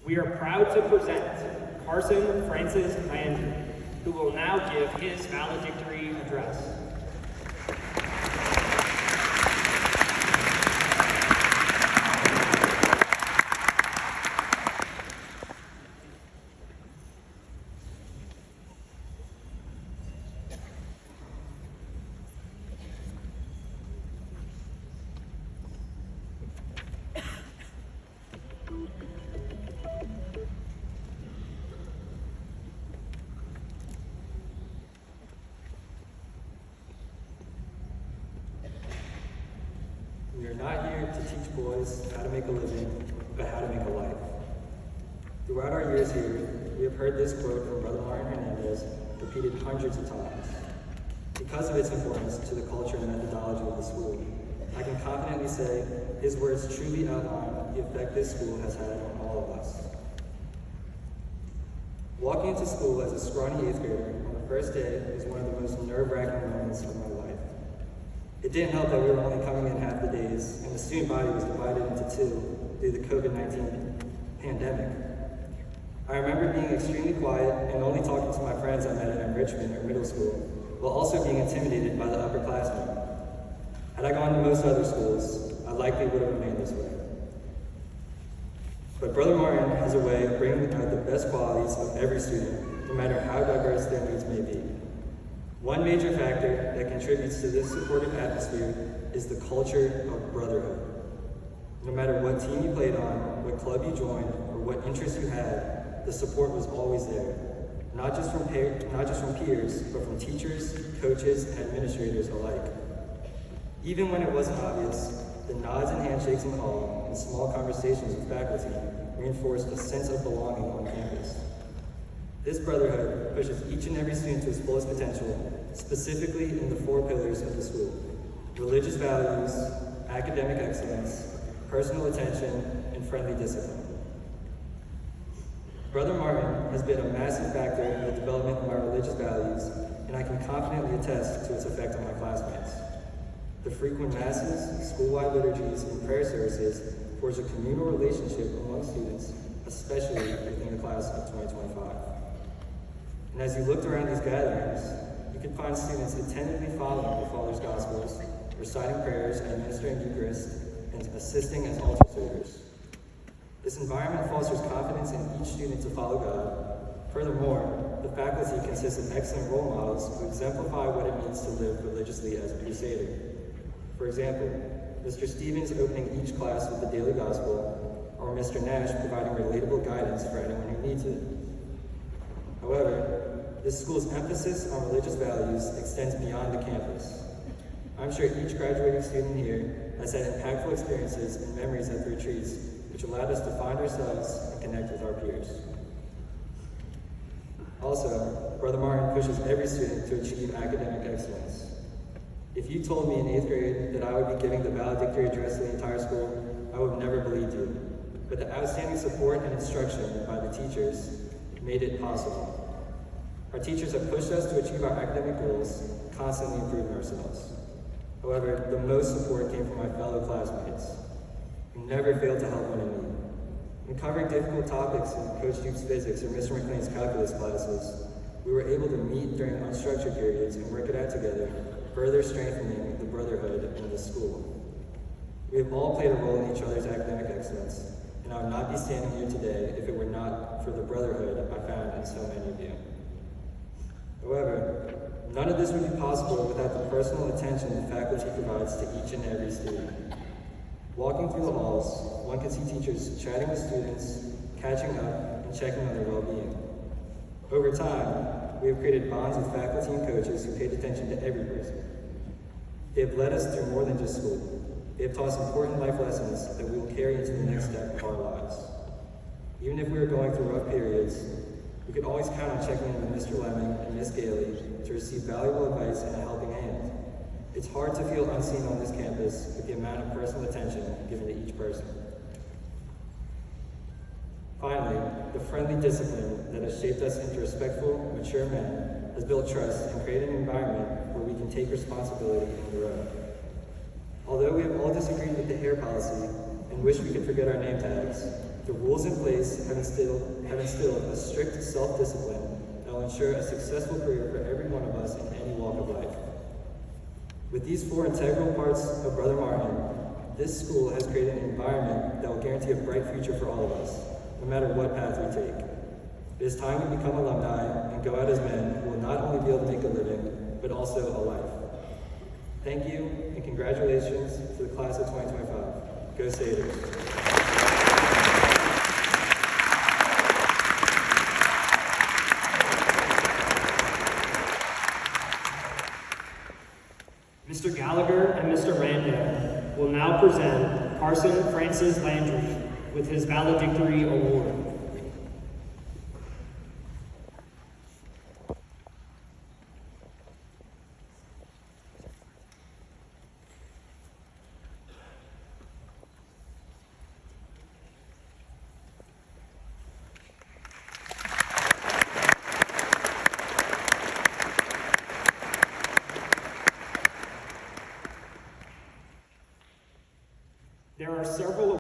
We are proud to present Carson Francis Landry, who will now give his valedictory address. We are not here to teach boys how to make a living, but how to make a life. Throughout our years here, we have heard this quote from Brother Martin Hernandez repeated hundreds of times. Because of its importance to the culture and methodology of the school, I can confidently say his words truly outline the effect this school has had on all of us. Walking into school as a scrawny 8th grader on the first day was one of the most nerve-wracking moments of my life. It didn't help that we were only coming in half the days, and the student body was divided into two due to the COVID-19 pandemic. I remember being extremely quiet and only talking to my friends I met at enrichment or middle school, while also being intimidated by the upperclassmen. Had I gone to most other schools, I likely would have remained this way. But Brother Martin has a way of bringing out the best qualities of every student, no matter how diverse their needs may be. One major factor that contributes to this supportive atmosphere is the culture of brotherhood. No matter what team you played on, what club you joined, or what interests you had, the support was always there. Not just from peers, but from teachers, coaches, and administrators alike. Even when it wasn't obvious, the nods and handshakes in hall and small conversations with faculty reinforced a sense of belonging on campus. This brotherhood pushes each and every student to his fullest potential, specifically in the 4 pillars of the school: religious values, academic excellence, personal attention, and friendly discipline. Brother Martin has been a massive factor in the development of my religious values, and I can confidently attest to its effect on my classmates. The frequent masses, school-wide liturgies, and prayer services forge a communal relationship among students, especially within the class of 2025. And as you looked around these gatherings, you could find students attentively following the Father's Gospels, reciting prayers and administering Eucharist, and assisting as altar servers. This environment fosters confidence in each student to follow God. Furthermore, the faculty consists of excellent role models who exemplify what it means to live religiously as a crusader. For example, Mr. Stevens opening each class with the daily gospel, or Mr. Nash providing relatable guidance for anyone who needs it. However, this school's emphasis on religious values extends beyond the campus. I'm sure each graduating student here has had impactful experiences and memories at the retreats, which allowed us to find ourselves and connect with our peers. Also, Brother Martin pushes every student to achieve academic excellence. If you told me in 8th grade that I would be giving the valedictory address to the entire school, I would have never believed you. But the outstanding support and instruction by the teachers made it possible. Our teachers have pushed us to achieve our academic goals, constantly improving ourselves. However, the most support came from my fellow classmates, who never failed to help when in need. In covering difficult topics in Coach Duke's physics or Mr. McLean's calculus classes, we were able to meet during unstructured periods and work it out together, further strengthening the brotherhood in the school. We have all played a role in each other's academic excellence, and I would not be standing here today if it were not for the brotherhood I found in so many of you. However, none of this would be possible without the personal attention the faculty provides to each and every student. Walking through the halls, one can see teachers chatting with students, catching up, and checking on their well-being. Over time, we have created bonds with faculty and coaches who paid attention to every person. They have led us through more than just school. They have taught us important life lessons that we will carry into the next step of our lives. Even if we are going through rough periods, we can always count on checking in with Mr. Lemming and Miss Gailey to receive valuable advice and a helping hand. It's hard to feel unseen on this campus with the amount of personal attention given to each person. Finally, the friendly discipline that has shaped us into respectful, mature men has built trust and created an environment where we can take responsibility and grow. Although we have all disagreed with the hair policy and wish we could forget our name tags, The rules in place have instilled a strict self-discipline that will ensure a successful career for every one of us in any walk of life. With these 4 integral parts of Brother Martin, this school has created an environment that will guarantee a bright future for all of us, no matter what path we take. It is time we become alumni and go out as men who will not only be able to make a living, but also a life. Thank you, and congratulations to the class of 2025. Go Staters. Mr. Gallagher and Mr. Rando will now present Carson Francis Landry with his valedictory award. There are several